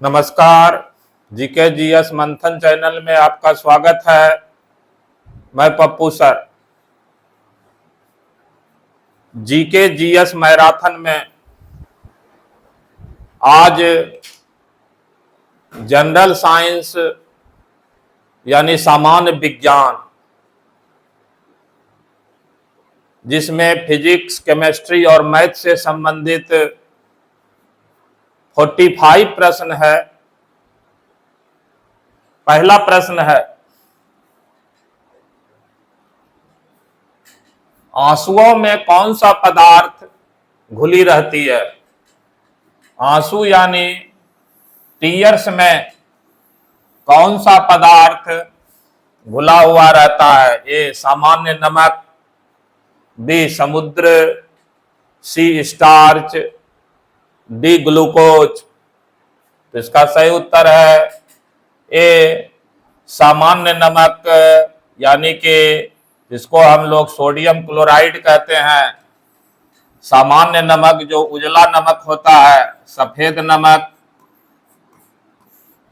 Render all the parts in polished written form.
नमस्कार। GK GS मंथन channel में आपका स्वागत है। मैं Pappu sir. GK GS marathon में आज जनरल साइंस यानी सामान्य विज्ञान, जिसमें फिजिक्स, केमिस्ट्री और मैथ से संबंधित 45 प्रश्न है। पहला प्रश्न है, आंसुओं में कौन सा पदार्थ घुली रहती है? आंसू यानी टीयर्स में कौन सा पदार्थ घुला हुआ रहता है? ए सामान्य नमक, बी समुद्र, सी स्टार्च, डी ग्लूकोज। तो इसका सही उत्तर है ए सामान्य नमक, यानी कि जिसको हम लोग सोडियम क्लोराइड कहते हैं। सामान्य नमक जो उजला नमक होता है, सफेद नमक,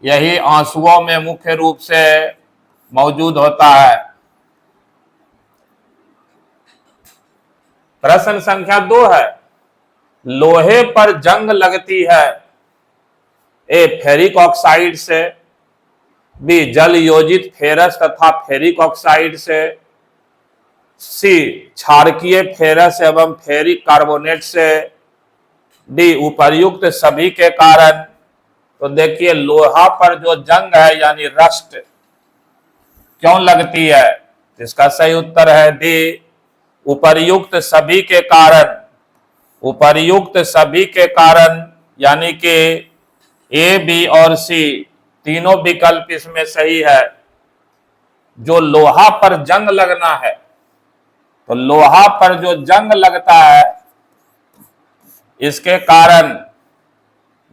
यही आंसुओं में मुख्य रूप से मौजूद होता है। प्रश्न संख्या 2 है, लोहे पर जंग लगती है? ए फेरिक ऑक्साइड से, बी जल योजित फेरस तथा फेरिक ऑक्साइड से, सी क्षारकीय फेरस एवं फेरिक कार्बोनेट से, डी उपर्युक्त सभी के कारण। तो देखिए, लोहा पर जो जंग है यानी रस्ट क्यों लगती है? इसका सही उत्तर है डी उपर्युक्त सभी के कारण। उपर्युक्त सभी के कारण यानी कि ए, बी और सी तीनों विकल्प इसमें सही है। जो लोहा पर जंग लगना है, तो लोहा पर जो जंग लगता है, इसके कारण,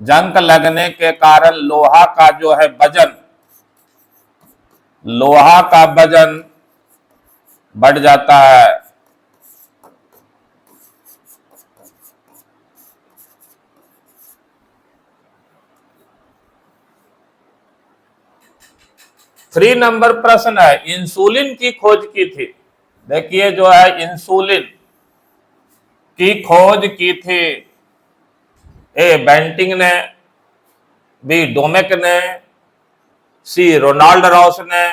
जंग लगने के कारण लोहा का जो है वजन, लोहा का वजन बढ़ जाता है। थ्री नंबर प्रश्न है, इंसुलिन की खोज की थी? देखिए, जो है इंसुलिन की खोज की थी, ए बेंटिंग ने, बी डोमेक ने, सी रोनाल्ड रॉस ने,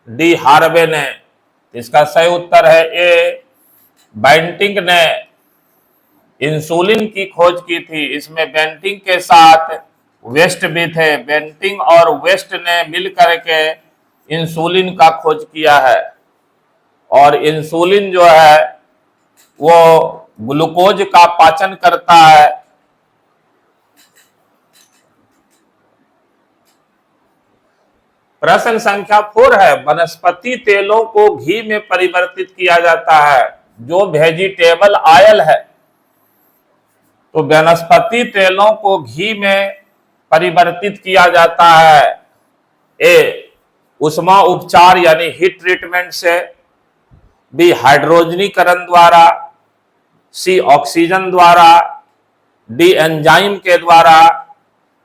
डी हार्वे ने। इसका सही उत्तर है ए बेंटिंग ने इंसुलिन की खोज की थी। इसमें बेंटिंग के साथ वेस्ट भी थे। बेंटिंग और वेस्ट ने मिलकर के इंसुलिन का खोज किया है। और इंसुलिन जो है वो ग्लूकोज का पाचन करता है। प्रश्न संख्या 4 है, वनस्पति तेलों को घी में परिवर्तित किया जाता है? जो वेजिटेबल ऑयल है, तो वनस्पति तेलों को घी में परिवर्तित किया जाता है। ए उष्मा उपचार यानी हीट ट्रीटमेंट से, बी हाइड्रोजनीकरण द्वारा, सी ऑक्सीजन द्वारा, डी एंजाइम के द्वारा।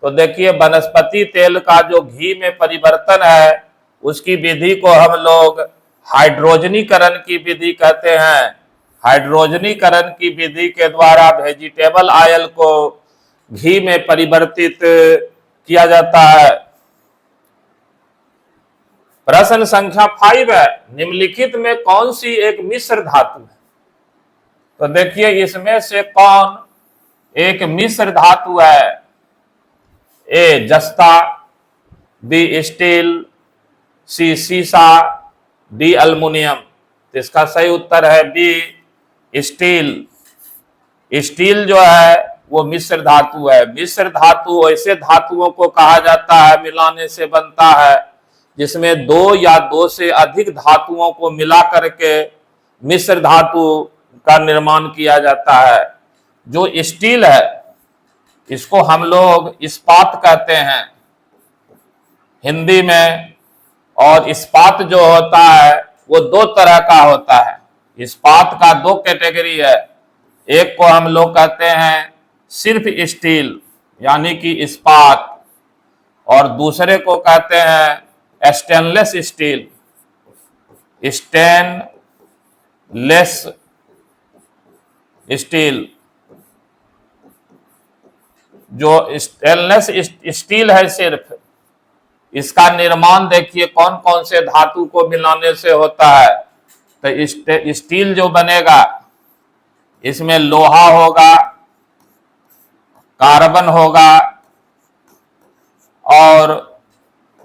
तो देखिए, वनस्पति तेल का जो घी में परिवर्तन है, उसकी विधि को हम लोग हाइड्रोजनीकरण की विधि कहते हैं। हाइड्रोजनीकरण की विधि के द्वारा वेजिटेबल ऑयल को घी में परिवर्तित किया जाता है। प्रश्न संख्या 5 है, निम्नलिखित में कौन सी एक मिश्र धातु है? तो देखिए, इसमें से कौन एक मिश्र धातु है? ए जस्ता, बी स्टील, सी सीसा, डी अल्मुनियम। इसका सही उत्तर है बी स्टील। स्टील जो है वो मिश्र धातु है। मिश्र धातु ऐसे धातुओं को कहा जाता है, मिलाने से बनता है, जिसमें दो या दो से अधिक धातुओं को मिला करके मिश्र धातु का निर्माण किया जाता है। जो स्टील है, इसको हम लोग इस्पात कहते हैं हिंदी में। और इस्पात जो होता है वो दो तरह का होता है। इस्पात का दो कैटेगरी है। एक को हम लोग कहते हैं सिर्फ स्टील यानी कि इस्पात, और दूसरे को कहते हैं स्टेनलेस स्टील। स्टेनलेस स्टील, जो स्टेनलेस स्टील है सिर्फ, इसका निर्माण देखिए कौन कौन से धातु को मिलाने से होता है। तो स्टील जो बनेगा इसमें लोहा होगा, कार्बन होगा और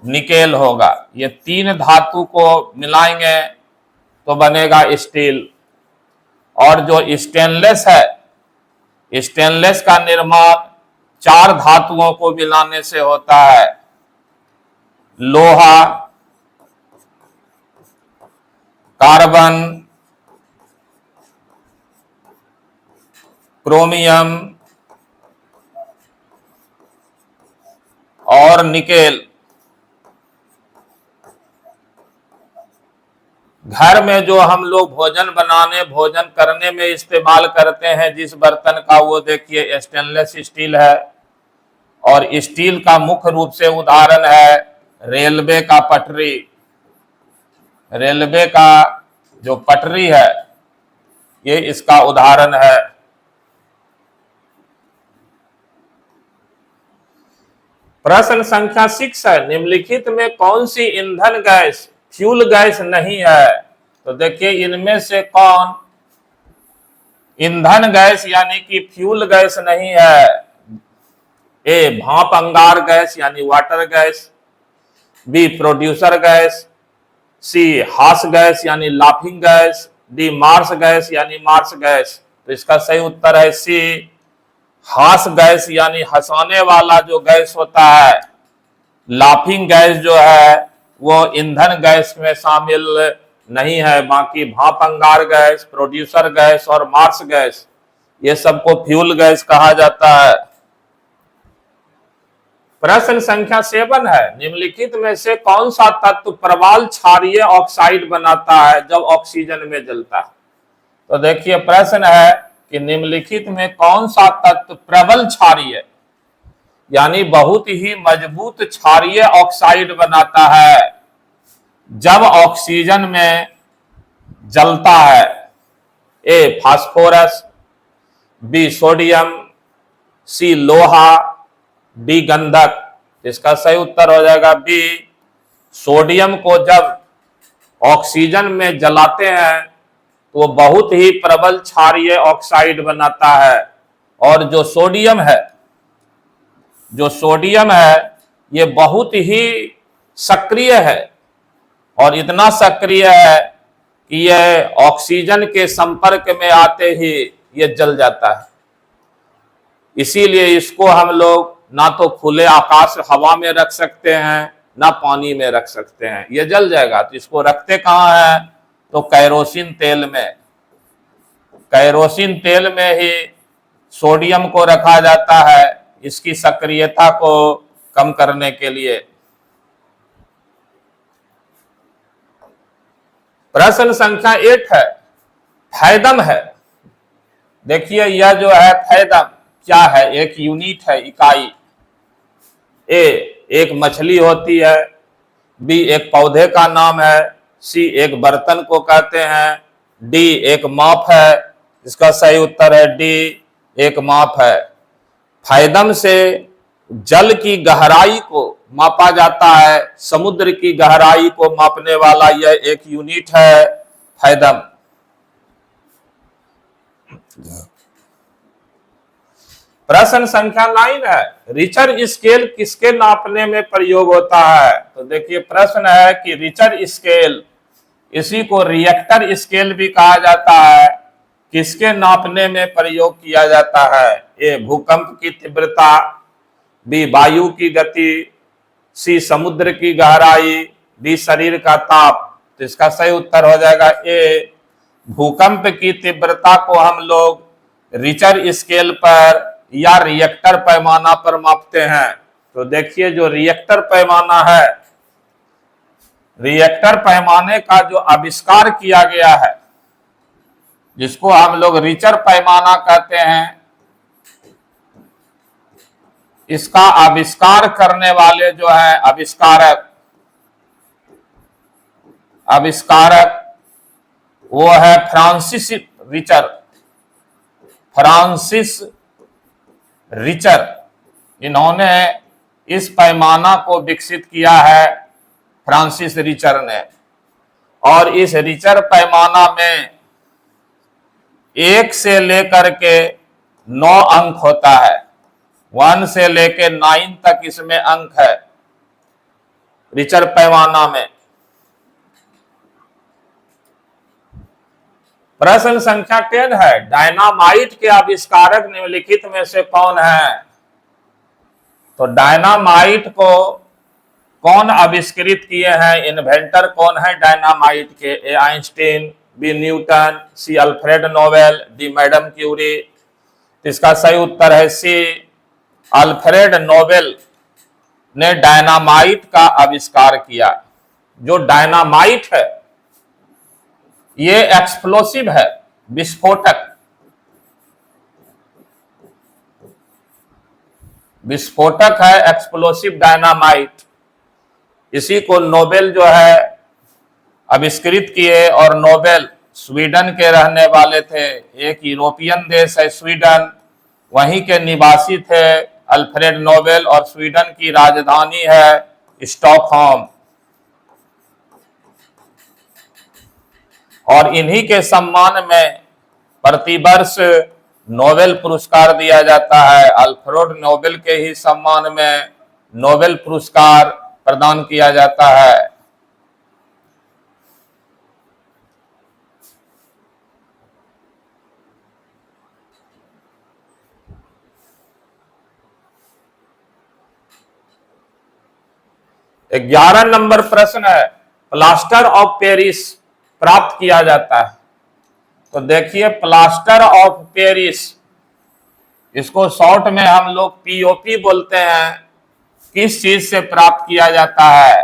निकेल होगा। ये तीन धातु को मिलाएंगे तो बनेगा स्टील। और जो स्टेनलेस है, स्टेनलेस का निर्माण चार धातुओं को मिलाने से होता है। लोहा, कार्बन, क्रोमियम और निकेल। घर में जो हम लोग भोजन करने में इस्तेमाल करते हैं जिस बर्तन का, वो देखिए स्टेनलेस स्टील है। और स्टील का मुख्य रूप से उदाहरण है रेलवे का पटरी। रेलवे का जो पटरी है ये इसका उदाहरण है। प्रश्न संख्या 6 है, निम्नलिखित में कौन सी ईंधन गैस फ्यूल गैस नहीं है? तो देखिए इनमें से कौन ईंधन गैस यानी कि फ्यूल गैस नहीं है? ए भाप अंगार गैस यानी water gas, B producer gas, C हास गैस यानी laughing gas, D marsh gas यानी मार्स गैस। तो इसका सही उत्तर है सी हास गैस यानी हंसाने वाला जो गैस होता है। लाफिंग गैस जो है वो ईंधन गैस में शामिल नहीं है। बाकी भाप अंगार गैस, प्रोड्यूसर गैस और मार्स गैस ये सबको फ्यूल गैस कहा जाता है। प्रश्न संख्या 7 है, निम्नलिखित में से कौन सा तत्व प्रबल क्षारीय ऑक्साइड बनाता है जब ऑक्सीजन में जलता है? तो देखिए प्रश्न है कि निम्नलिखित में कौन सा तत्व प्रबल क्षारीय यानी बहुत ही मजबूत क्षारीय ऑक्साइड बनाता है जब ऑक्सीजन में जलता है? ए फास्फोरस, बी सोडियम, सी लोहा, डी गंधक। इसका सही उत्तर हो जाएगा बी सोडियम को जब ऑक्सीजन में जलाते हैं तो वो बहुत ही प्रबल क्षारीय ऑक्साइड बनाता है। और जो सोडियम है ये बहुत ही सक्रिय है और इतना सक्रिय है कि यह ऑक्सीजन के संपर्क में आते ही ये जल जाता है। इसीलिए इसको हम लोग ना तो खुले आकाश हवा में रख सकते हैं ना पानी में रख सकते हैं, ये जल जाएगा। तो इसको रखते कहाँ हैं? तो कैरोसिन तेल में। कैरोसिन तेल में ही सोडियम को रखा जाता है इसकी सक्रियता को कम करने के लिए। प्रश्न संख्या 8 है, फैदम है। देखिए यह जो है फैदम क्या है? एक यूनिट है, इकाई। ए एक मछली होती है, बी एक पौधे का नाम है, सी एक बर्तन को कहते हैं, डी एक माप है। इसका सही उत्तर है डी एक माप है। फैदम से जल की गहराई को मापा जाता है, समुद्र की गहराई को मापने वाला यह एक यूनिट है फैदम। प्रश्न संख्या 9 है, रिचर स्केल किसके नापने में प्रयोग होता है? तो देखिए प्रश्न है कि रिचर स्केल, इसी को रिएक्टर स्केल भी कहा जाता है, किसके नापने में प्रयोग किया जाता है? ए भूकंप की तीव्रता, बी वायु की गति, सी समुद्र की गहराई, डी शरीर का ताप। तो इसका सही उत्तर हो जाएगा ए भूकंप की तीव्रता को हम लोग रिचर स्केल पर या रिएक्टर पैमाना पर मापते हैं। तो देखिए जो रिएक्टर पैमाना है, रिएक्टर पैमाने का जो आविष्कार किया गया है जिसको हम लोग रिचर पैमाना कहते हैं, इसका आविष्कार करने वाले जो है आविष्कारक वो है फ्रांसिस रिचर। इन्होंने इस पैमाना को विकसित किया है, फ्रांसिस रिचर ने। और इस रिचर पैमाना में 1 से लेकर के 9 अंक होता है। 1 से लेकर 9 तक इसमें अंक है रिचर पैमाना में। प्रश्न संख्या 10 है, डायनामाइट के आविष्कारक निम्नलिखित में से कौन है? तो डायनामाइट को कौन आविष्कृत किए हैं? इन्वेंटर कौन है डायनामाइट के? A Einstein, B Newton, C Alfred Nobel, D madam Curie. इसका सही उत्तर है सी, अल्फ्रेड नोबेल ने डायनामाइट का आविष्कार किया। जो डायनामाइट है ये एक्सप्लोसिव है, विस्फोटक है, एक्सप्लोसिव डायनामाइट। इसी को नोबेल जो है आविष्कृत किए। और नोबेल स्वीडन के रहने वाले थे, एक यूरोपियन देश है स्वीडन, वहीं के निवासी थे अल्फ्रेड नोबेल। और स्वीडन की राजधानी है स्टॉकहोम। और इन्हीं के सम्मान में प्रतिवर्ष नोबेल पुरस्कार दिया जाता है। अल्फ्रेड नोबेल के ही सम्मान में नोबेल पुरस्कार प्रदान किया जाता है। ग्यारह नंबर प्रश्न है, प्लास्टर ऑफ पेरिस प्राप्त किया जाता है। तो देखिए, प्लास्टर ऑफ पेरिस, इसको शॉर्ट में हम लोग पीओपी बोलते हैं, किस चीज से प्राप्त किया जाता है?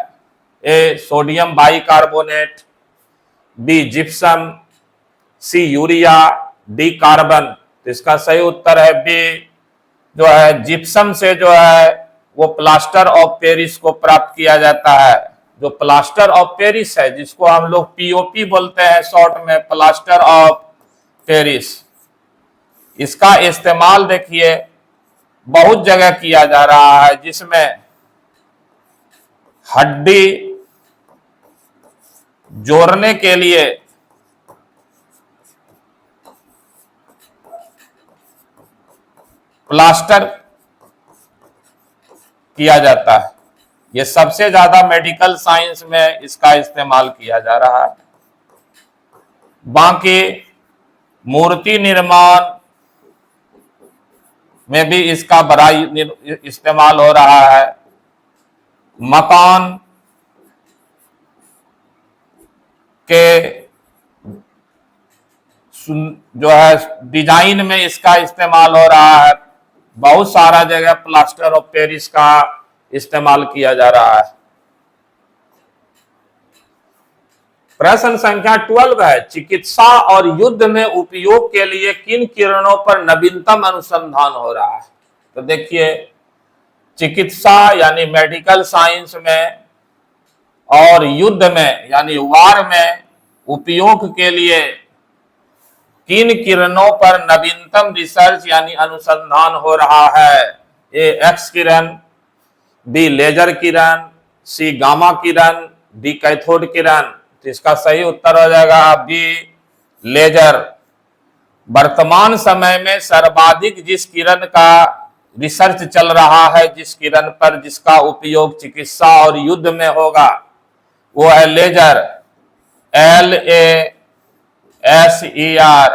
A sodium bicarbonate, B gypsum, C urea, D carbon. तो इसका सही उत्तर है बी, जो है जिप्सम से जो है वो प्लास्टर ऑफ पेरिस को प्राप्त किया जाता है। जो प्लास्टर ऑफ पेरिस है, जिसको हम लोग पीओपी बोलते हैं शॉर्ट में, प्लास्टर ऑफ पेरिस, इसका इस्तेमाल देखिए बहुत जगह किया जा रहा है, जिसमें हड्डी जोड़ने के लिए प्लास्टर किया जाता है। ये सबसे ज्यादा मेडिकल साइंस में इसका इस्तेमाल किया जा रहा है। बाकी मूर्ति निर्माण में भी इसका बड़ा इस्तेमाल हो रहा है। मकान के जो है डिजाइन में इसका इस्तेमाल हो रहा है। बहुत सारा जगह प्लास्टर ऑफ पेरिस का इस्तेमाल किया जा रहा है। प्रश्न संख्या 12 है, चिकित्सा और युद्ध में उपयोग के लिए किन किरणों पर नवीनतम अनुसंधान हो रहा है? तो देखिए, चिकित्सा यानी मेडिकल साइंस में और युद्ध में यानी वार में उपयोग के लिए किन किरणों पर नवीनतम रिसर्च यानी अनुसंधान हो रहा है? ए एक्स किरण, बी लेजर किरण, सी गामा किरण, डी कैथोड किरण। तो इसका सही उत्तर हो जाएगा बी लेजर। वर्तमान समय में सर्वाधिक जिस किरण का रिसर्च चल रहा है, जिस किरण पर जिसका उपयोग चिकित्सा और युद्ध में होगा, वो है लेजर, LASER।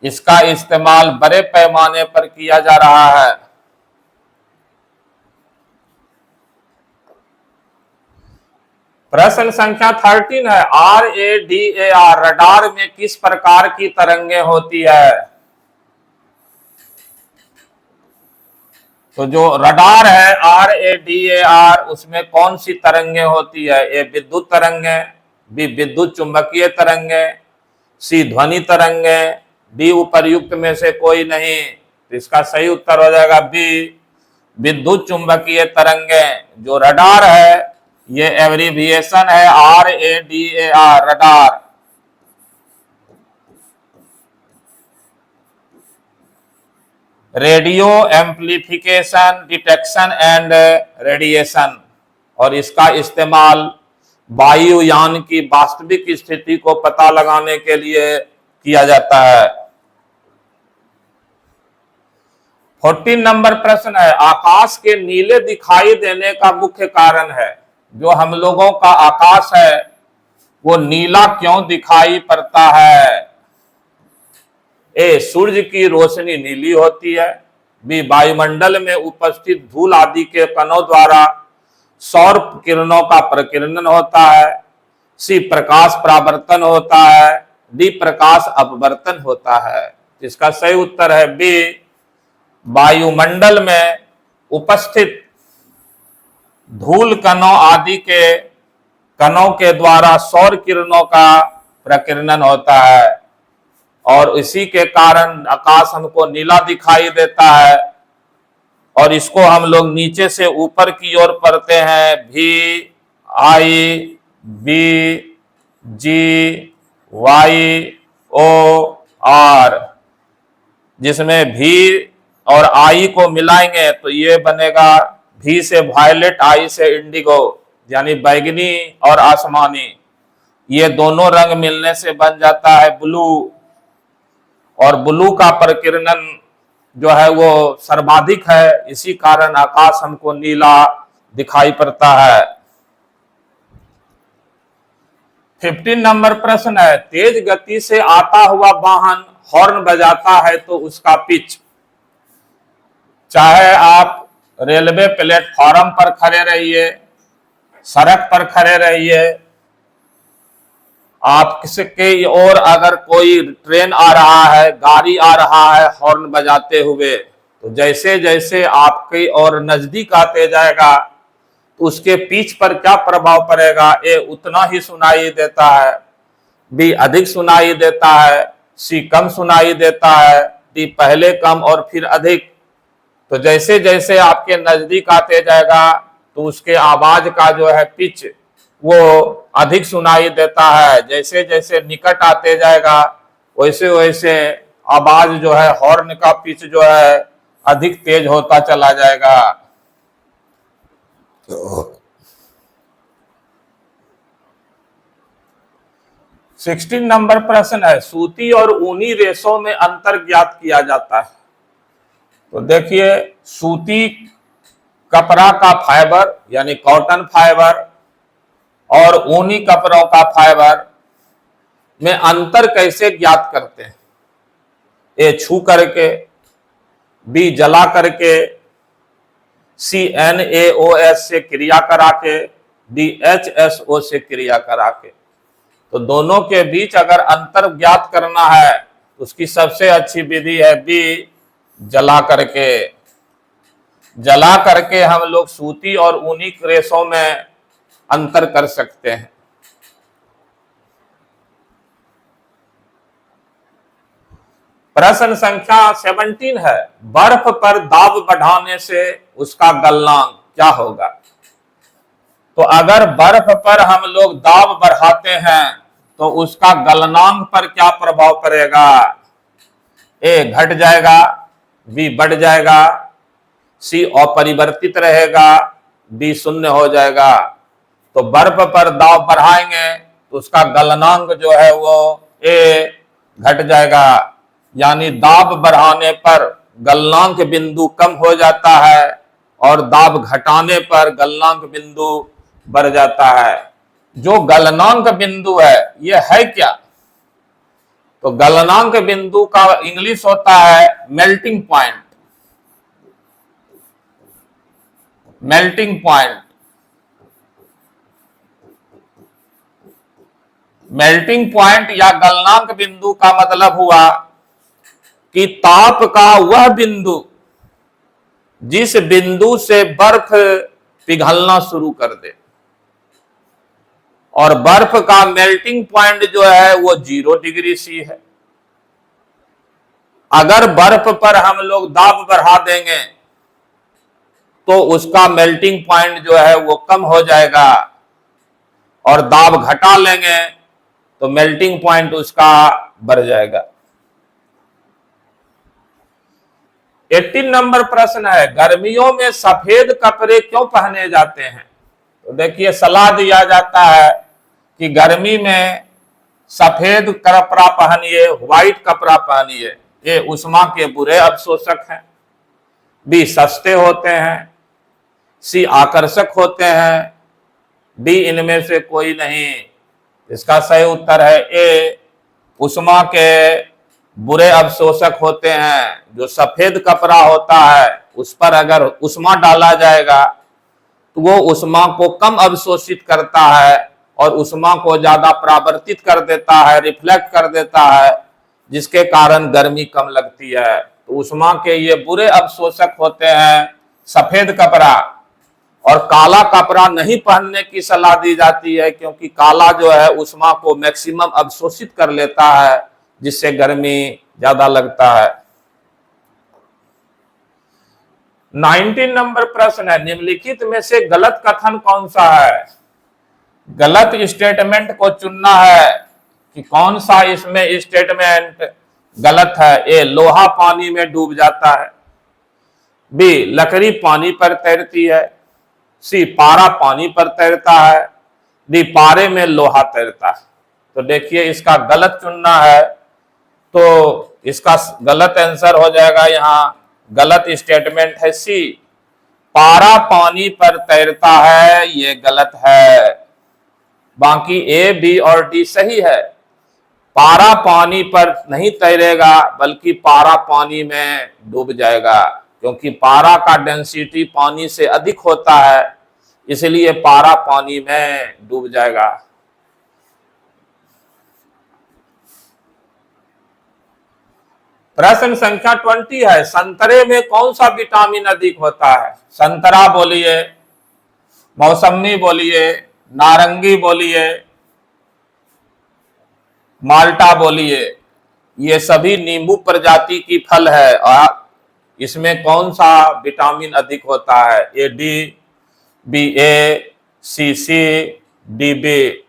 इसका इस्तेमाल बड़े पैमाने पर किया जा रहा है। प्रश्न संख्या 13 है, RADAR रडार में किस प्रकार की तरंगें होती है? तो जो रडार है RADAR, उसमें कौन सी तरंगें होती है? ए विद्युत तरंगें, बी विद्युत चुंबकीय तरंगें, सी ध्वनि तरंगें, डी उपर्युक्त में से कोई नहीं। तो इसका सही उत्तर हो जाएगा बी विद्युत चुंबकीय तरंगें। जो रडार है ये एब्रिविएशन है RADAR, radar. Radio amplification detection and radiation, और इसका इस्तेमाल वायुयान की वास्तविक स्थिति को पता लगाने के लिए किया जाता है। 14 नंबर प्रश्न है, आकाश के नीले दिखाई देने का मुख्य कारण है। जो हम लोगों का आकाश है वो नीला क्यों दिखाई पड़ता है? ए, सूर्य की रोशनी नीली होती है। बी, वायुमंडल में उपस्थित धूल आदि के कणों द्वारा सौर किरणों का प्रकीर्णन होता है। सी, प्रकाश परावर्तन होता है। डी, प्रकाश अपवर्तन होता है। इसका सही उत्तर है बी, वायुमंडल में उपस्थित धूल कणों आदि के कणों के द्वारा सौर किरणों का प्रकीर्णन होता है, और इसी के कारण आकाश हमको नीला दिखाई देता है। और इसको हम लोग नीचे से ऊपर की ओर पढ़ते हैं, VIBGYOR, जिसमें भी और आई को मिलाएंगे तो ये बनेगा भी से वायलेट, आई से इंडिगो, यानी बैगनी और आसमानी। ये दोनों रंग मिलने से बन जाता है ब्लू, और ब्लू का प्रकीर्णन जो है वो सर्वाधिक है, इसी कारण आकाश हमको नीला दिखाई पड़ता है। 15 नंबर प्रश्न है, तेज गति से आता हुआ वाहन हॉर्न बजाता है तो उसका पिच। चाहे आप रेलवे प्लेटफॉर्म पर खड़े रहिए, सड़क पर खड़े रहिए, आप किसके और अगर कोई ट्रेन आ रहा है, गाड़ी आ रहा है हॉर्न बजाते हुए, तो जैसे जैसे आपके और नजदीक आते जाएगा तो उसके पीछ पर क्या प्रभाव पड़ेगा? ए, उतना ही सुनाई देता है। बी, अधिक सुनाई देता है। सी, कम सुनाई देता है। डी, पहले कम और फिर अधिक। तो जैसे जैसे आपके नजदीक आते जाएगा तो उसके आवाज का जो है पिच वो अधिक सुनाई देता है। जैसे जैसे निकट आते जाएगा वैसे वैसे आवाज जो है हॉर्न का पिच जो है अधिक तेज होता चला जाएगा। 16 नंबर प्रश्न है, सूती और ऊनी रेशों में अंतर ज्ञात किया जाता है। तो देखिए, सूती कपड़ा का फाइबर यानी कॉटन फाइबर और ऊनी कपड़ों का फाइबर में अंतर कैसे ज्ञात करते हैं? ए, छू करके। बी, जला करके। सी, NaOH से क्रिया करा के। डी, HSO से क्रिया करा के। तो दोनों के बीच अगर अंतर ज्ञात करना है तो उसकी सबसे अच्छी विधि है बी, जला करके। जला करके हम लोग सूती और ऊनी रेशों में अंतर कर सकते हैं। प्रश्न संख्या 17 है, बर्फ पर दाब बढ़ाने से उसका गलनांक क्या होगा? तो अगर बर्फ पर हम लोग दाब बढ़ाते हैं तो उसका गलनांक पर क्या प्रभाव पड़ेगा? ए, घट जाएगा। बी, बढ़ जाएगा। सी, अपरिवर्तित रहेगा। डी, शून्य हो जाएगा। तो बर्फ पर दाब बढ़ाएंगे तो उसका गलनांक जो है वो ए, घट जाएगा, यानी दाब बढ़ाने पर गलनांक बिंदु कम हो जाता है और दाब घटाने पर गलनांक बिंदु बढ़ जाता है। जो गलनांक बिंदु है ये है क्या? तो गलनांक बिंदु का इंग्लिश होता है melting point. Melting point. Melting point या गलनांक बिंदु का मतलब हुआ कि ताप का वह बिंदु जिस बिंदु से बर्फ पिघलना शुरू कर दे, और बर्फ का मेल्टिंग पॉइंट जो है वो 0 डिग्री सी है। अगर बर्फ पर हम लोग दाब बढ़ा देंगे तो उसका मेल्टिंग पॉइंट जो है वो कम हो जाएगा, और दाब घटा लेंगे तो मेल्टिंग पॉइंट उसका बढ़ जाएगा। 18 नंबर प्रश्न है, गर्मियों में सफेद कपड़े क्यों पहने जाते हैं? तो देखिए, सलाह दिया जाता है कि गर्मी में सफेद कपड़ा पहनिए, व्हाइट कपड़ा पहनिए, ये उष्मा के बुरे अवशोषक हैं। बी, सस्ते होते हैं। सी, आकर्षक होते हैं। डी, इनमें से कोई नहीं। इसका सही उत्तर है ए, उष्मा के बुरे अवशोषक होते हैं। जो सफेद कपड़ा होता है उस पर अगर उष्मा डाला जाएगा तो वो उष्मा को कम अवशोषित करता है और उष्मा को ज्यादा परावर्तित कर देता है, रिफ्लेक्ट कर देता है, जिसके कारण गर्मी कम लगती है। तो उष्मा के ये बुरे अवशोषक होते हैं सफेद कपड़ा। और काला कपड़ा नहीं पहनने की सलाह दी जाती है, क्योंकि काला जो है उष्मा को मैक्सिमम अवशोषित कर लेता है, जिससे गर्मी ज्यादा लगता है। 19 नंबर प्रश्न है, निम्नलिखित में से गलत कथन कौन सा है? गलत स्टेटमेंट को चुनना है कि कौन सा इसमें स्टेटमेंट गलत है। ए, लोहा पानी में डूब जाता है। बी, लकड़ी पानी पर तैरती है। सी, पारा पानी पर तैरता है। डी, पारे में लोहा तैरता है। तो देखिए, इसका गलत चुनना है, तो इसका गलत आंसर हो जाएगा यहाँ, गलत स्टेटमेंट है सी, पारा पानी पर तैरता है, ये गलत है। बाकी ए, बी और डी सही है। पारा पानी पर नहीं तैरेगा, बल्कि पारा पानी में डूब जाएगा, क्योंकि पारा का डेंसिटी पानी से अधिक होता है, इसलिए पारा पानी में डूब जाएगा। प्रश्न संख्या 20 है, संतरे में कौन सा विटामिन अधिक होता है? संतरा बोलिए, मौसमी बोलिए, नारंगी बोलिए, माल्टा बोलिए, ये सभी नींबू प्रजाति की फल है, और इसमें कौन सा विटामिन अधिक होता है? ए, डी, बी, ए, सी, डी, बी।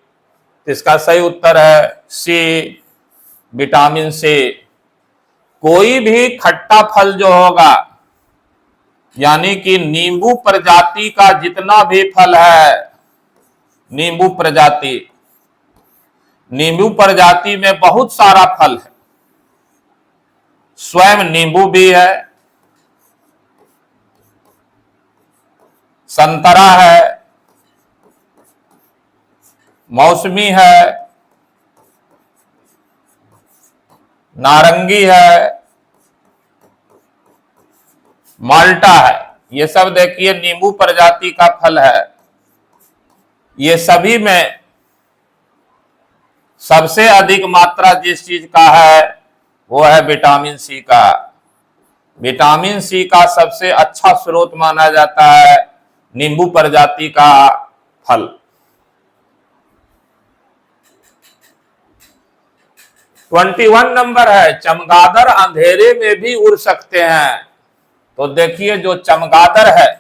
इसका सही उत्तर है सी, विटामिन सी। कोई भी खट्टा फल जो होगा, यानी कि नींबू प्रजाति का जितना भी फल है, नींबू प्रजाति में बहुत सारा फल है। स्वयं नींबू भी है, संतरा है, मौसमी है, नारंगी है, माल्टा है। ये सब देखिए नींबू प्रजाति का फल है। ये सभी में सबसे अधिक मात्रा जिस चीज का है वो है विटामिन सी का। विटामिन सी का सबसे अच्छा स्रोत माना जाता है नींबू प्रजाति का फल। ट्वेंटी 21 नंबर है, चमगादड़ अंधेरे में भी उड़ सकते हैं। तो देखिए, जो चमगादड़ है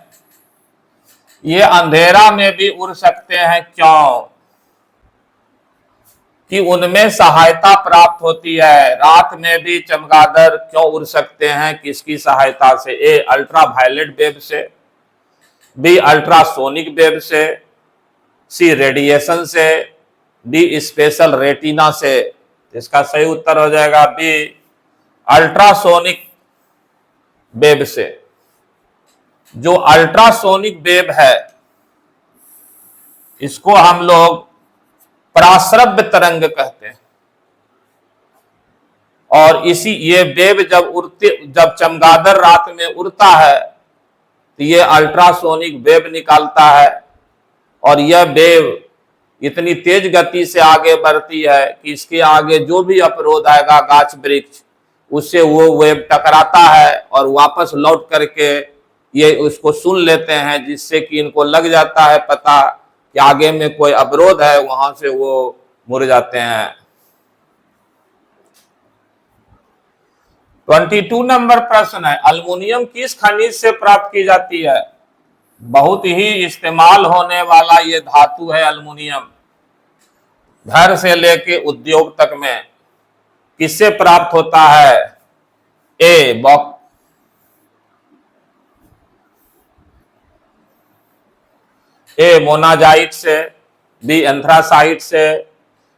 ये अंधेरा में भी उड़ सकते हैं। क्यों? कि उनमें सहायता प्राप्त होती है। रात में भी चमगादड़ क्यों उड़ सकते हैं? किसकी सहायता से? ए, अल्ट्रावायलेट वेव से। बी, अल्ट्रासोनिक वेव से। सी, रेडिएशन से। डी, स्पेशल रेटिना से। इसका सही उत्तर हो जाएगा बी, अल्ट्रासोनिक वेव से। जो अल्ट्रासोनिक वेव है इसको हम लोग पराश्रव्य तरंग कहते हैं। और इसी ये वेव जब चमगादड़ रात में उड़ता है तो ये अल्ट्रासोनिक वेव निकालता है, और यह वेव इतनी तेज गति से आगे बढ़ती है कि इसके आगे जो भी अवरोध आएगा, गाछ वृक्ष, उससे वो वेव टकराता है और वापस लौट करके ये उसको सुन लेते हैं, जिससे कि इनको लग जाता है पता कि आगे में कोई अवरोध है, वहां से वो मुड़ जाते हैं। 22 नंबर प्रश्न है, अल्युमिनियम किस खनिज से प्राप्त की जाती है? बहुत ही इस्तेमाल होने वाला ये धातु है अल्मुनियम। घर से लेके उद्योग तक में किससे प्राप्त होता है? ए मोनाजाइट से, बी एंथ्रासाइट से,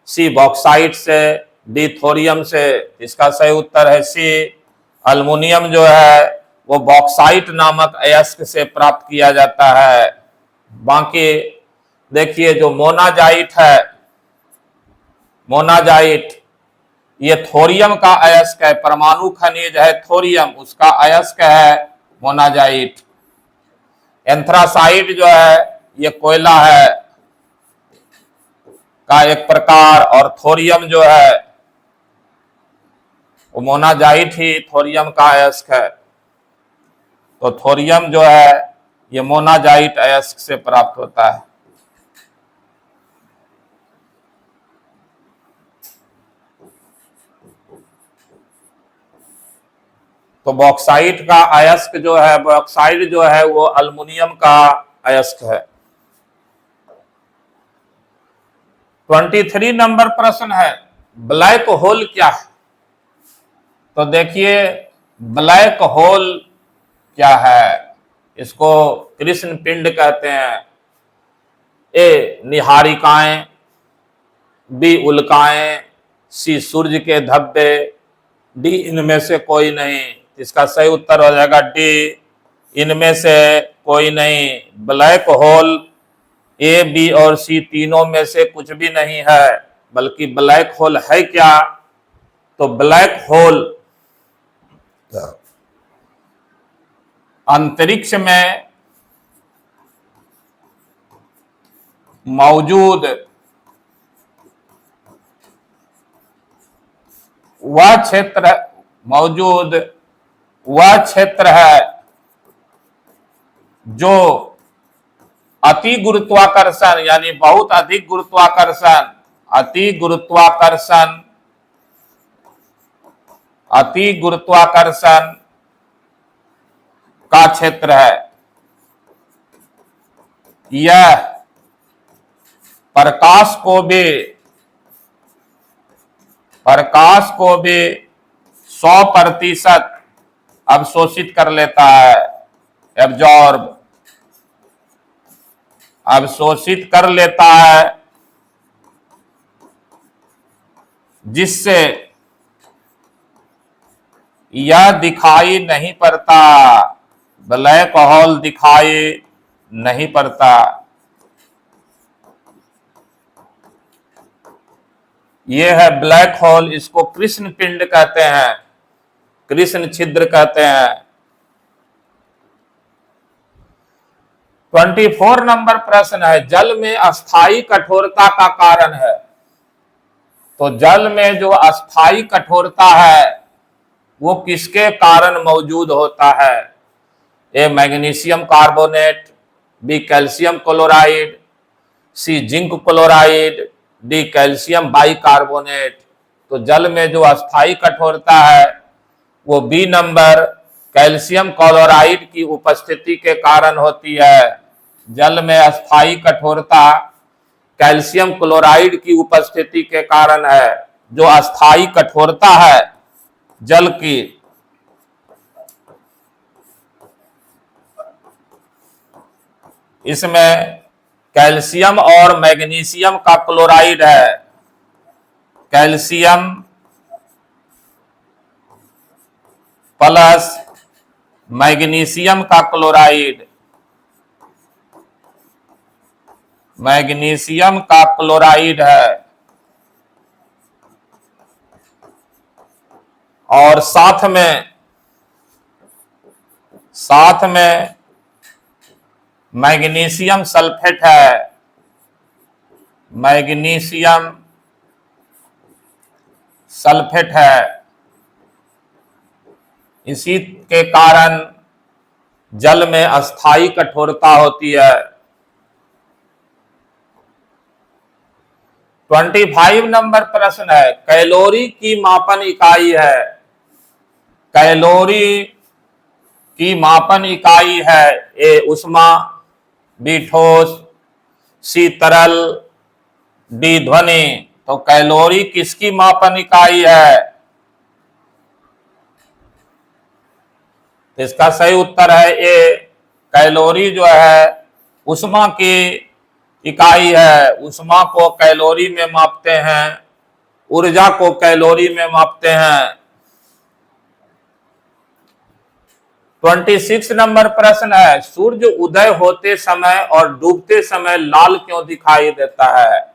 सी बॉक्साइट से, डी थोरियम से। इसका सही उत्तर है सी। अल्मुनियम जो है वो बॉक्साइट नामक अयस्क से प्राप्त किया जाता है। बाकी देखिए जो मोनाजाइट है, मोनाजाइट ये थोरियम का अयस्क है, परमाणु खनिज है थोरियम, उसका अयस्क है मोनाजाइट। एंथ्रासाइट जो है ये कोयला है का एक प्रकार, और थोरियम जो है वो मोनाजाइट ही थोरियम का अयस्क है। तो थोरियम जो है ये मोनाजाइट अयस्क से प्राप्त होता है। तो बॉक्साइट का अयस्क जो है, बॉक्साइट जो है वो अल्मुनियम का अयस्क है। 23 नंबर प्रश्न है, ब्लैक होल क्या है? तो देखिए ब्लैक होल क्या है? इसको कृष्ण पिंड कहते हैं। ए निहारिकाएं, बी उल्काएं, सी सूर्य के धब्बे, डी इनमें से कोई नहीं। इसका सही उत्तर हो जाएगा डी, इनमें से कोई नहीं। ब्लैक होल ए, बी और सी तीनों में से कुछ भी नहीं है, बल्कि ब्लैक होल है क्या? तो ब्लैक होल अंतरिक्ष में मौजूद वह क्षेत्र है जो अति गुरुत्वाकर्षण यानी बहुत अधिक गुरुत्वाकर्षण, अति गुरुत्वाकर्षण का क्षेत्र है। यह प्रकाश को भी 100% अवशोषित कर लेता है। अवशोषित कर लेता है, जिससे यह दिखाई नहीं पड़ता। ब्लैक होल दिखाई नहीं पड़ता। यह है ब्लैक होल। इसको कृष्ण पिंड कहते हैं, कृष्ण छिद्र कहते हैं। 24 नंबर प्रश्न है, जल में अस्थायी कठोरता का कारण है। तो जल में जो अस्थायी कठोरता है वो किसके कारण मौजूद होता है? A magnesium carbonate, B calcium chloride, C zinc chloride, D calcium bicarbonate. तो जल में जो अस्थायी कठोरता है वो बी नंबर कैल्शियम क्लोराइड की उपस्थिति के कारण होती है। जल में अस्थायी कठोरता कैल्शियम क्लोराइड की उपस्थिति के कारण है। जो अस्थायी कठोरता है जल की, इसमें कैल्शियम और मैग्नीशियम का क्लोराइड है। कैल्शियम प्लस मैग्नीशियम का क्लोराइड, मैग्नीशियम का क्लोराइड है। और साथ में मैग्नीशियम सल्फेट है। मैग्नीशियम सल्फेट है। इसी के कारण जल में अस्थायी कठोरता होती है। 25 नंबर प्रश्न है, कैलोरी की मापन इकाई है। कैलोरी की मापन इकाई है। ए ऊष्मा, बी ठोस, सी तरल, डी ध्वनि। तो कैलोरी किसकी मापन इकाई है? तो इसका सही उत्तर है ए, कैलोरी जो है ऊष्मा की इकाई है। ऊष्मा को कैलोरी में मापते हैं, ऊर्जा को कैलोरी में मापते हैं। 26 नंबर प्रश्न है, सूर्य उदय होते समय और डूबते समय लाल क्यों दिखाई देता है?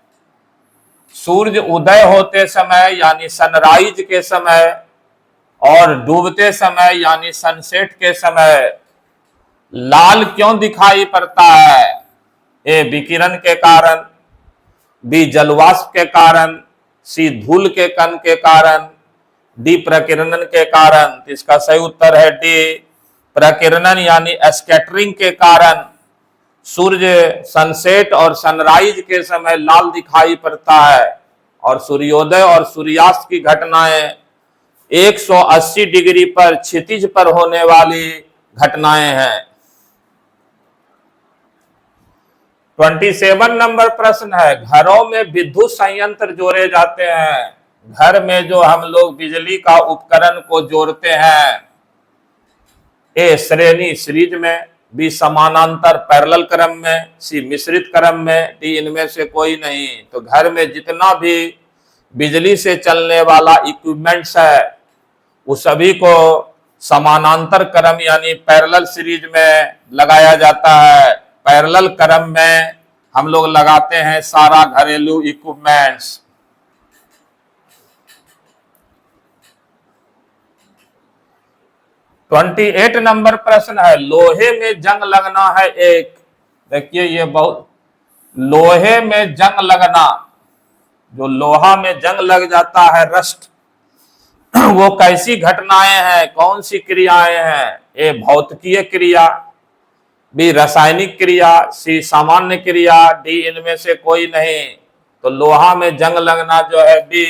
सूर्य उदय होते समय यानी सनराइज के समय और डूबते समय यानी सनसेट के समय लाल क्यों दिखाई पड़ता है? ए विकिरण के कारण, बी जलवाष्प के कारण, सी धूल के कण के कारण, डी प्रकीर्णन के कारण। तो इसका सही उत्तर है डी, प्रकीर्णन यानी स्कैटरिंग के कारण सूर्य सनसेट और सनराइज के समय लाल दिखाई पड़ता है। और सूर्योदय और सूर्यास्त की घटनाएं 180 डिग्री पर क्षितिज पर होने वाली घटनाएं हैं। 27 नंबर प्रश्न है, घरों में विद्युत संयंत्र जोड़े जाते हैं। घर में जो हम लोग बिजली का उपकरण को जोड़ते हैं, ए श्रेणी सीरीज में, बी समानांतर पैरेलल क्रम में, सी मिश्रित क्रम में, डी इनमें से कोई नहीं। तो घर में जितना भी बिजली से चलने वाला इक्विपमेंट्स है उस सभी को समानांतर क्रम यानी पैरेलल सीरीज में लगाया जाता है। पैरेलल क्रम में हम लोग लगाते हैं सारा घरेलू इक्विपमेंट्स। ट्वेंटी 28 नंबर प्रश्न है, लोहे में जंग लगना है एक। देखिए ये बहुत, लोहे में जंग लगना, जो लोहा में जंग लग जाता है रस्ट, वो कैसी घटनाएं हैं, कौन सी क्रियाएं हैं? ए भौतिकीय क्रिया, बी रासायनिक क्रिया, सी सामान्य क्रिया, डी इनमें से कोई नहीं। तो लोहा में जंग लगना जो है बी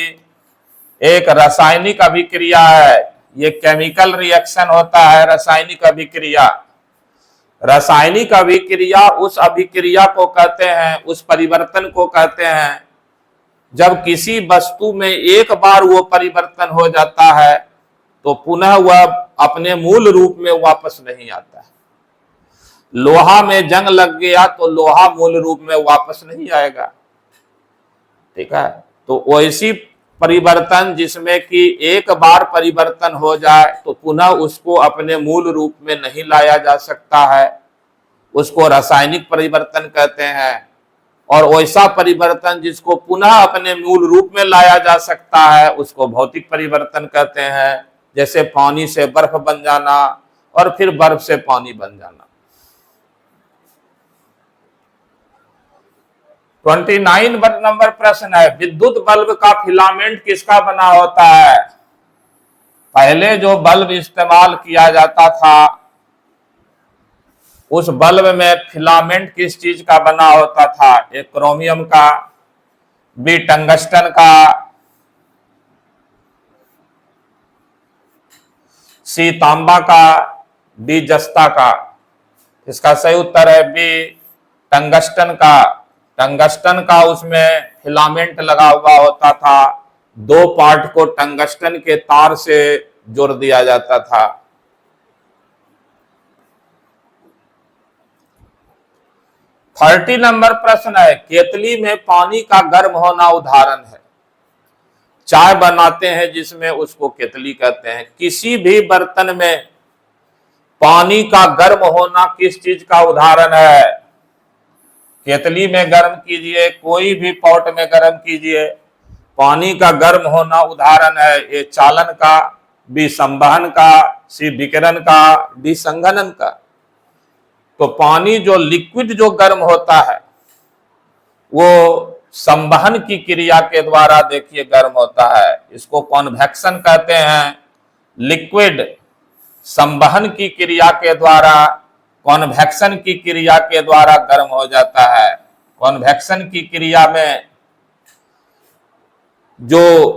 एक रासायनिक अभिक्रिया है। ये केमिकल रिएक्शन होता है रासायनिक अभिक्रिया। रासायनिक अभिक्रिया उस अभिक्रिया को कहते हैं, उस परिवर्तन को कहते हैं जब किसी वस्तु में एक बार वो परिवर्तन हो जाता है तो पुनः वह अपने मूल रूप में वापस नहीं आता है। लोहा में जंग लग गया तो लोहा मूल रूप में वापस नहीं आएगा, ठीक है। तो वैसी परिवर्तन जिसमें कि एक बार परिवर्तन हो जाए तो पुनः उसको अपने मूल रूप में नहीं लाया जा सकता है, उसको रासायनिक परिवर्तन कहते हैं। और वैसा परिवर्तन जिसको पुनः अपने मूल रूप में लाया जा सकता है उसको भौतिक परिवर्तन कहते हैं। जैसे पानी से बर्फ बन जाना और फिर बर्फ से पानी बन जाना। 29 नंबर प्रश्न है, विद्युत बल्ब का फिलामेंट किसका बना होता है? पहले जो बल्ब इस्तेमाल किया जाता था उस बल्ब में फिलामेंट किस चीज का बना होता था? एक क्रोमियम का, बी टंगस्टन का, सी तांबा का, डी जस्ता का। इसका सही उत्तर है बी टंगस्टन का। टंगस्टन का उसमें फिलामेंट लगा हुआ होता था, दो पार्ट को टंगस्टन के तार से जोड़ दिया जाता था। थर्टी नंबर प्रश्न है, केतली में पानी का गर्म होना उदाहरण है। चाय बनाते हैं जिसमें, उसको केतली कहते हैं। किसी भी बर्तन में पानी का गर्म होना किस चीज का उदाहरण है? केतली में गर्म कीजिए, कोई भी पॉट में गर्म कीजिए, पानी का गर्म होना उदाहरण है ए चालन का, बी संवहन का, सी विकिरण का, डी संघनन का। तो पानी जो लिक्विड जो गर्म होता है वो संवहन की क्रिया के द्वारा देखिए गर्म होता है, इसको कन्वेक्शन कहते हैं। लिक्विड संवहन की क्रिया के द्वारा, कन्वेक्शन की क्रिया के द्वारा गर्म हो जाता है। कन्वेक्शन की क्रिया में जो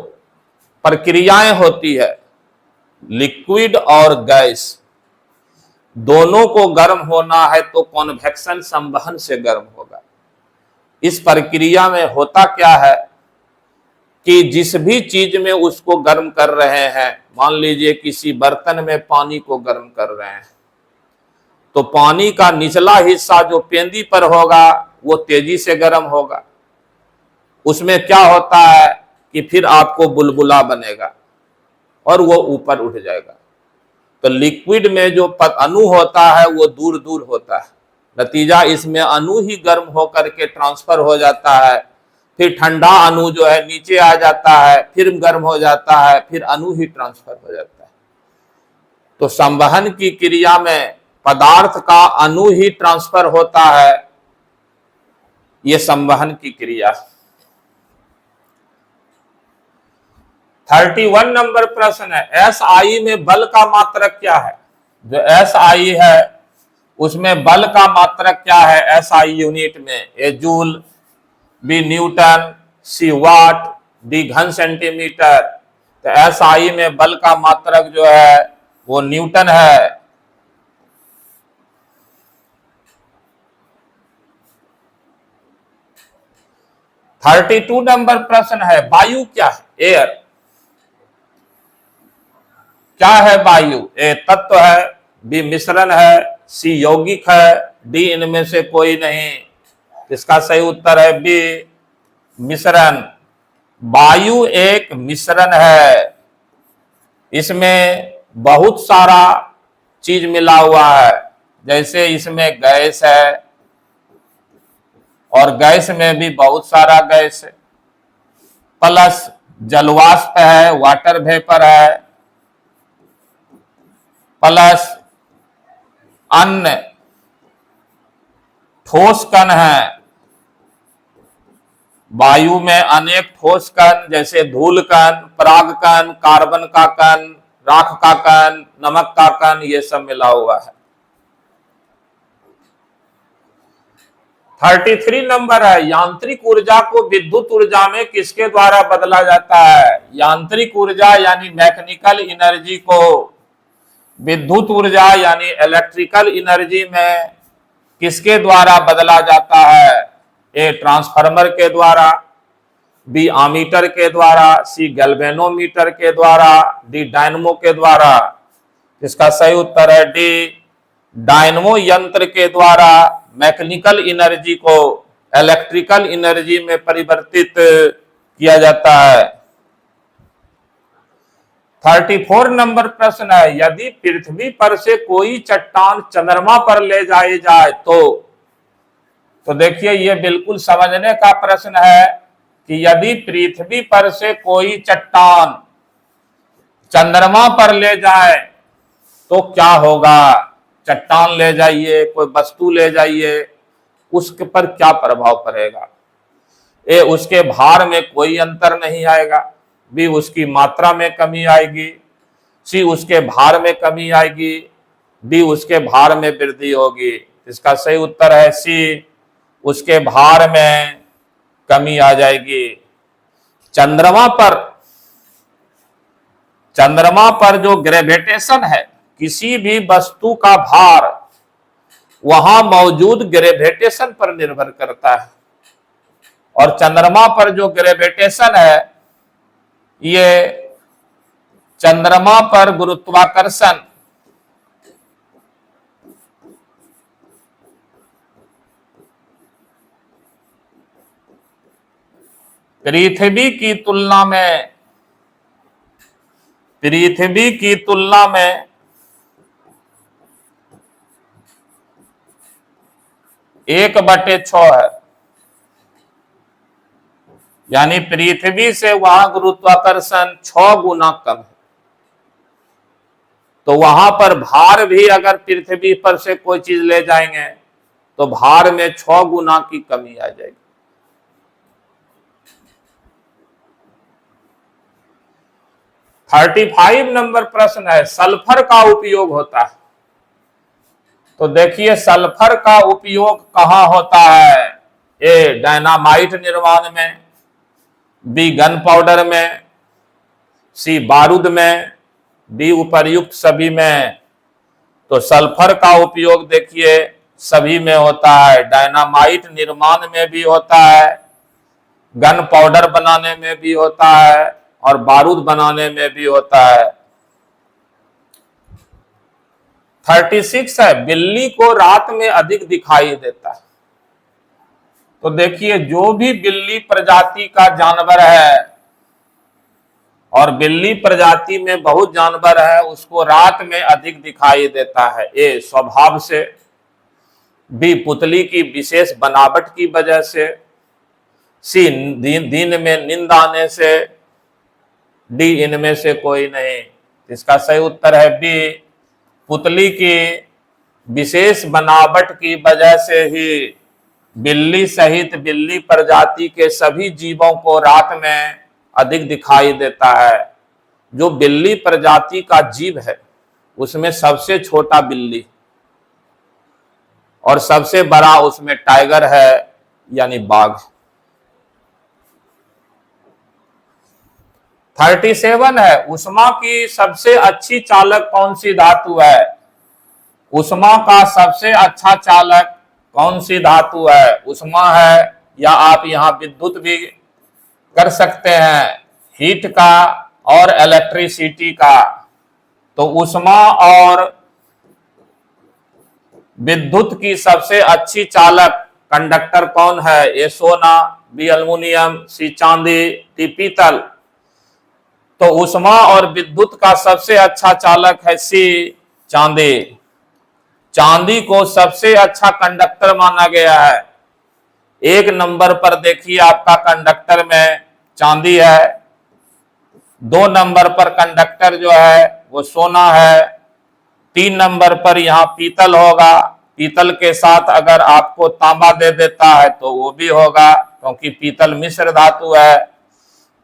प्रक्रियाएं होती है लिक्विड और गैस, दोनों को गर्म होना है तो कॉन्वेक्शन संवहन से गर्म होगा। इस प्रक्रिया में होता क्या है कि जिस भी चीज में उसको गर्म कर रहे हैं, मान लीजिए किसी बर्तन में पानी को गर्म कर रहे हैं, तो पानी का निचला हिस्सा जो पेंदी पर होगा वो तेजी से गर्म होगा। उसमें क्या होता है कि फिर आपको बुलबुला बनेगा और वो ऊपर उठ जाएगा। तो लिक्विड में जो अणु होता है वो दूर दूर होता है, नतीजा इसमें अणु ही गर्म होकर के ट्रांसफर हो जाता है, फिर ठंडा अणु जो है नीचे आ जाता है, फिर गर्म हो जाता है, फिर अणु ही ट्रांसफर हो जाता है। तो संवहन की क्रिया में पदार्थ का अणु ही ट्रांसफर होता है, यह संवहन की क्रिया है। 31 नंबर प्रश्न है, एसआई में बल का मात्रक क्या है? जो एसआई है उसमें बल का मात्रक क्या है? एसआई यूनिट में ए जूल, बी न्यूटन, सी वाट, डी घन सेंटीमीटर। तो एसआई में बल का मात्रक जो है वो न्यूटन है। थर्टी 32 नंबर प्रश्न है, वायु क्या है? एयर। क्या है वायु? ए तत्व है, बी मिश्रण है, सी यौगिक है, डी इनमें से कोई नहीं। इसका सही उत्तर है बी मिश्रण। वायु एक मिश्रण है, इसमें बहुत सारा चीज मिला हुआ है, जैसे इसमें गैस है और गैस में भी बहुत सारा गैस है, प्लस जलवाष्प है, वाटर वेपर है, प्लस अन्य ठोस कण है। वायु में अनेक ठोस कण जैसे धूल कण, पराग कण, कार्बन का कण, राख का कण, नमक का कण, ये सब मिला हुआ है। 33 नंबर है, यांत्रिक ऊर्जा को विद्युत ऊर्जा में किसके द्वारा बदला जाता है? यांत्रिक ऊर्जा यानी मैकेनिकल एनर्जी को विद्युत ऊर्जा यानी इलेक्ट्रिकल एनर्जी में किसके द्वारा बदला जाता है? ए ट्रांसफार्मर के द्वारा, बी आमीटर के द्वारा, सी गैल्वेनोमीटर के द्वारा, डी डायनमो के द्वारा। इसका सही उत्तर है डी डायनमो यंत्र के द्वारा मैकेनिकल एनर्जी को इलेक्ट्रिकल एनर्जी में परिवर्तित किया जाता है। 34 नंबर प्रश्न है, यदि पृथ्वी पर से कोई चट्टान चंद्रमा पर ले जाई जाए तो देखिए ये बिल्कुल समझने का प्रश्न है कि यदि पृथ्वी पर से कोई चट्टान चंद्रमा पर ले जाए तो क्या होगा? चट्टान ले जाइए, कोई वस्तु ले जाइए, उसके पर क्या प्रभाव पड़ेगा? ए उसके भार में कोई अंतर नहीं आएगा, बी उसकी मात्रा में कमी आएगी, सी उसके भार में कमी आएगी, डी उसके भार में वृद्धि होगी। इसका सही उत्तर है सी उसके भार में कमी आ जाएगी। चंद्रमा पर जो ग्रेविटेशन है, किसी भी वस्तु का भार वहां मौजूद ग्रेविटेशन पर निर्भर करता है, और चंद्रमा पर जो ग्रेविटेशन है ये चंद्रमा पर गुरुत्वाकर्षण पृथ्वी की तुलना में 1/6 है, यानी पृथ्वी से वहां गुरुत्वाकर्षण 6 गुना कम है। तो वहां पर भार भी अगर पृथ्वी पर से कोई चीज ले जाएंगे तो भार में 6 गुना की कमी आ जाएगी। 35 नंबर प्रश्न है, सल्फर का उपयोग होता है। तो देखिए सल्फर का उपयोग कहां होता है? ए डायनामाइट निर्माण में, बी गन पाउडर में, सी बारूद में, डी उपर्युक्त सभी में। तो सल्फर का उपयोग देखिए सभी में होता है, डायनामाइट निर्माण में भी होता है, गन पाउडर बनाने में भी होता है और बारूद बनाने में भी होता है। 36 है, बिल्ली को रात में अधिक दिखाई देता है। तो देखिए जो भी बिल्ली प्रजाति का जानवर है और बिल्ली प्रजाति में बहुत जानवर है उसको रात में अधिक दिखाई देता है। ए स्वभाव से, बी पुतली की विशेष बनावट की वजह से, सी दिन में नींद आने से, डी इनमें से कोई नहीं। इसका सही उत्तर है बी, पुतली की विशेष बनावट की वजह से ही बिल्ली सहित बिल्ली प्रजाति के सभी जीवों को रात में अधिक दिखाई देता है। जो बिल्ली प्रजाति का जीव है उसमें सबसे छोटा बिल्ली और सबसे बड़ा उसमें टाइगर है यानी बाघ। 37 है, ऊष्मा की सबसे अच्छी चालक कौन सी धातु है? ऊष्मा का सबसे अच्छा चालक कौन सी धातु है? ऊष्मा है या आप यहां विद्युत भी कर सकते हैं, हीट का और इलेक्ट्रिसिटी का। तो ऊष्मा और विद्युत की सबसे अच्छी चालक कंडक्टर कौन है? ए सोना, बी एल्युमिनियम, सी चांदी, डी पीतल। तो ऊष्मा और विद्युत का सबसे अच्छा चालक है सी चांदी। चांदी को सबसे अच्छा कंडक्टर माना गया है। 1 नंबर पर देखिए आपका कंडक्टर में चांदी है, 2 नंबर पर कंडक्टर जो है वो सोना है, 3 नंबर पर यहां पीतल होगा। पीतल के साथ अगर आपको तांबा दे देता है तो वो भी होगा क्योंकि पीतल मिश्र धातु है।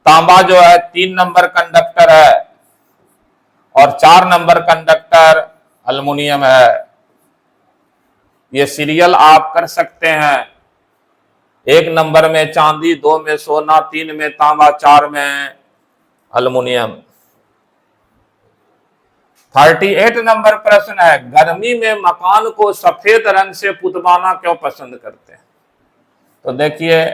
तांबा जो है 3 नंबर कंडक्टर है और 4 नंबर कंडक्टर एल्युमिनियम है। ये सीरियल आप कर सकते हैं, 1 नंबर में चांदी, 2 में सोना, 3 में तांबा, 4 में एल्युमिनियम। 38 नंबर प्रश्न है, गर्मी में मकान को सफेद रंग से पुतवाना क्यों पसंद करते हैं? तो देखिए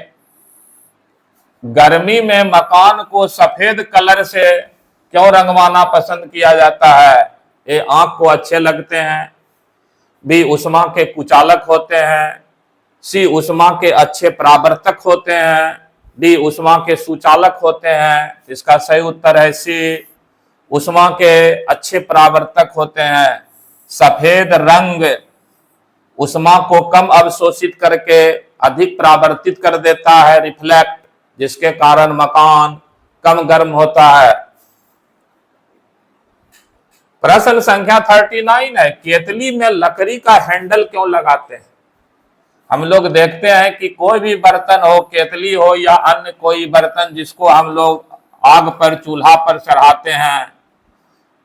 गर्मी में मकान को सफेद कलर से क्यों रंगवाना पसंद किया जाता है? ये आंख को अच्छे लगते हैं, बी ऊष्मा के कुचालक होते हैं, सी ऊष्मा के अच्छे परावर्तक होते हैं, डी ऊष्मा के सुचालक होते हैं। इसका सही उत्तर है सी, ऊष्मा के अच्छे परावर्तक होते हैं। सफेद रंग ऊष्मा को कम अवशोषित करके अधिक परावर्तित कर देता है, रिफ्लेक्ट, जिसके कारण मकान कम गर्म होता है। प्रश्न संख्या 39 है, केतली में लकड़ी का हैंडल क्यों लगाते हैं? हम लोग देखते हैं कि कोई भी बर्तन हो, केतली हो या अन्य कोई बर्तन जिसको हम लोग आग पर, चूल्हा पर चढ़ाते हैं,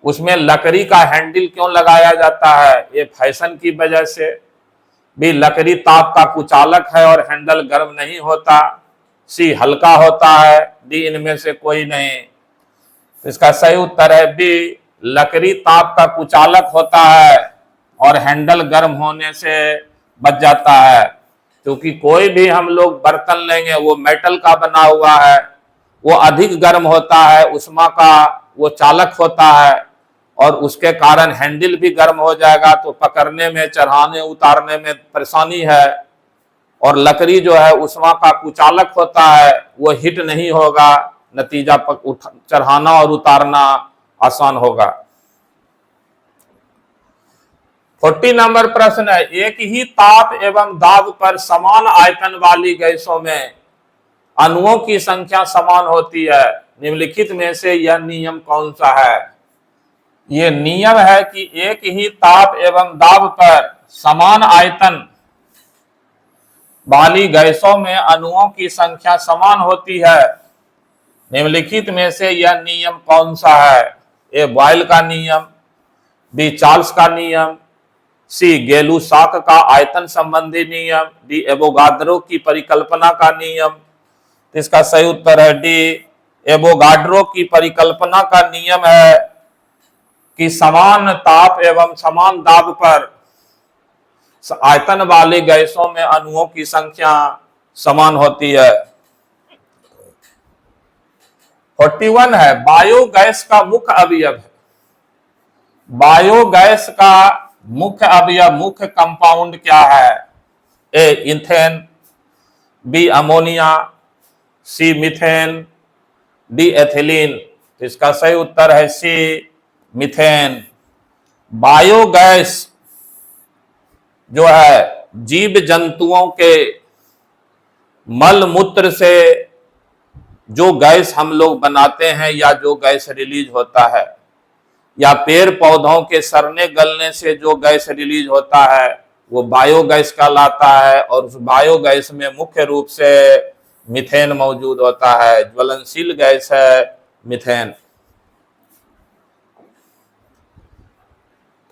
उसमें लकड़ी का हैंडल क्यों लगाया जाता है? ये फैशन की वजह से। भी लकड़ी ताप का कुचालक है और हैंडल गर्म नहीं होता। सी हल्का होता है, डी इनमें से कोई नहीं। इसका सही उत्तर है बी, लकड़ी ताप का कुचालक होता है और हैंडल गर्म होने से बच जाता है। क्योंकि कोई भी हम लोग बर्तन लेंगे वो मेटल का बना हुआ है, वो अधिक गर्म होता है, ऊष्मा का वो चालक होता है और उसके कारण हैंडल भी गर्म हो जाएगा तो पकड़ने में, चढ़ाने उतारने में परेशानी है। और लकड़ी जो है ऊष्मा का कुचालक होता है, वो हिट नहीं होगा, नतीजा चढ़ाना और उतारना आसान होगा। 40 नंबर प्रश्न है, एक ही ताप एवं दाब पर समान आयतन वाली गैसों में अणुओं की संख्या समान होती है। निम्नलिखित में से यह नियम कौन सा है? यह नियम है कि एक ही ताप एवं दाब पर समान आयतन वाली गैसों में अणुओं की संख्या समान होती है। निम्नलिखित में से यह नियम कौन सा है? ए बॉयल का नियम, बी चार्ल्स का नियम, सी गेलू-सॉक का आयतन संबंधी नियम, डी एवोगाड्रो की परिकल्पना का नियम। इसका सही उत्तर है डी, एवोगाड्रो की परिकल्पना का नियम है कि समान ताप एवं समान दाब पर आयतन वाली गैसों में अणुओं की संख्या समान होती है। 41 है, बायोगैस का मुख्य अवयव है। बायोगैस का मुख्य अवयव, मुख्य कंपाउंड क्या है? ए इथेन, बी अमोनिया, सी मीथेन, डी एथिलीन। इसका सही उत्तर है सी मीथेन। बायोगैस जो है जीव जंतुओं के मल मूत्र से जो गैस हम लोग बनाते हैं या जो गैस रिलीज होता है, या पेड़ पौधों के सड़ने गलने से जो गैस रिलीज होता है, वो बायोगैस कहलाता है। और उस बायोगैस में मुख्य रूप से मीथेन मौजूद होता है, ज्वलनशील गैस है मीथेन।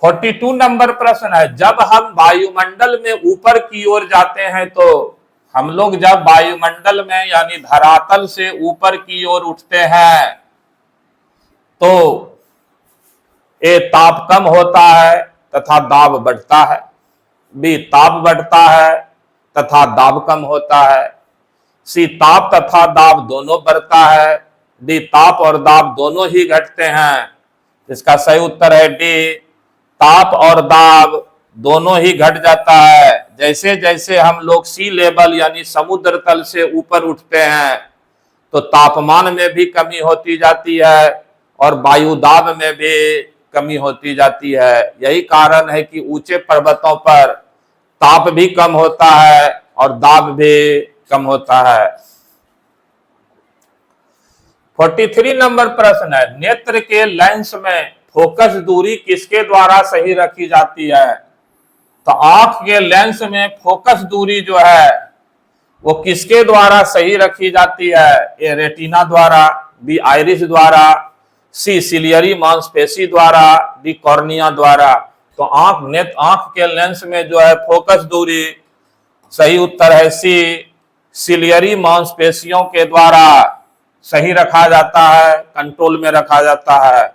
42 नंबर प्रश्न है, जब हम वायुमंडल में ऊपर की ओर जाते हैं, तो हम लोग जब वायुमंडल में यानी धरातल से ऊपर की ओर उठते हैं तो ए ताप कम होता है तथा दाब बढ़ता है, बी ताप बढ़ता है तथा दाब कम होता है, सी ताप तथा दाब दोनों बढ़ता है, डी ताप और दाब दोनों ही घटते हैं। इसका सही उत्तर है डी, ताप और दाब दोनों ही घट जाता है। जैसे जैसे हम लोग सी लेवल यानी समुद्र तल से ऊपर उठते हैं तो तापमान में भी कमी होती जाती है और वायु दाब में भी कमी होती जाती है। यही कारण है कि ऊंचे पर्वतों पर ताप भी कम होता है और दाब भी कम होता है। 43 नंबर प्रश्न है, नेत्र के लेंस में फोकस दूरी किसके द्वारा सही रखी जाती है? तो आंख के लेंस में फोकस दूरी जो है वो किसके द्वारा सही रखी जाती है? ए रेटिना द्वारा, बी आइरिस द्वारा, सी सिलियरी मांसपेशी द्वारा, डी कॉर्निया द्वारा। तो आंख के लेंस में जो है फोकस दूरी, सही उत्तर है सी, सिलियरी मांसपेशियों के द्वारा सही रखा जाता है, कंट्रोल में रखा जाता है।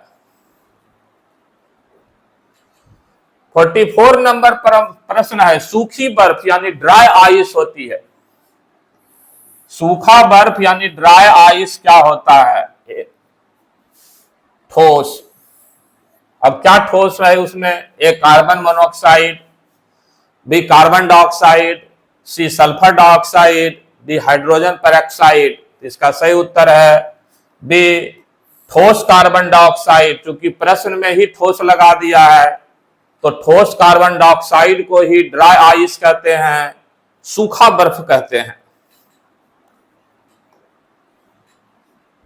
44 नंबर प्रश्न है, सूखी बर्फ यानी ड्राई आइस होती है। सूखा बर्फ यानी ड्राई आइस क्या होता है? ठोस। अब क्या ठोस है उसमें? A carbon monoxide, B carbon dioxide, C sulphur dioxide, D hydrogen peroxide. इसका सही उत्तर है बी, ठोस कार्बन डाइऑक्साइड। क्योंकि प्रश्न में ही ठोस लगा दिया है तो ठोस कार्बन डाइऑक्साइड को ही ड्राई आइस कहते हैं, सूखा बर्फ कहते हैं।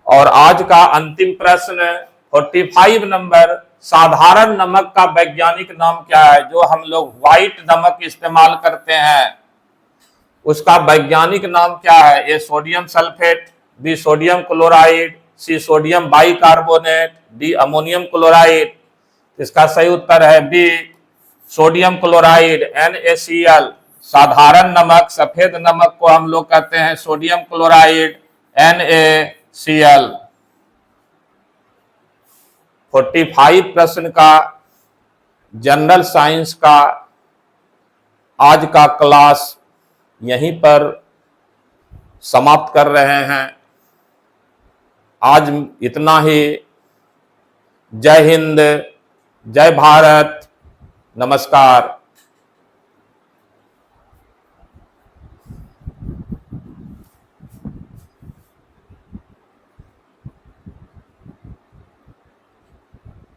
और आज का अंतिम प्रश्न 45 नंबर, साधारण नमक का वैज्ञानिक नाम क्या है? जो हम लोग व्हाइट नमक इस्तेमाल करते हैं उसका वैज्ञानिक नाम क्या है? A sodium sulphate, B sodium chloride, C sodium bicarbonate, D ammonium chloride. इसका सही उत्तर है बी, सोडियम क्लोराइड, NaCl। साधारण नमक, सफेद नमक को हम लोग कहते हैं सोडियम क्लोराइड, NaCl। 45 प्रश्न का जनरल साइंस का आज का क्लास यहीं पर समाप्त कर रहे हैं। आज इतना ही। जय हिंद, जय भारत, नमस्कार।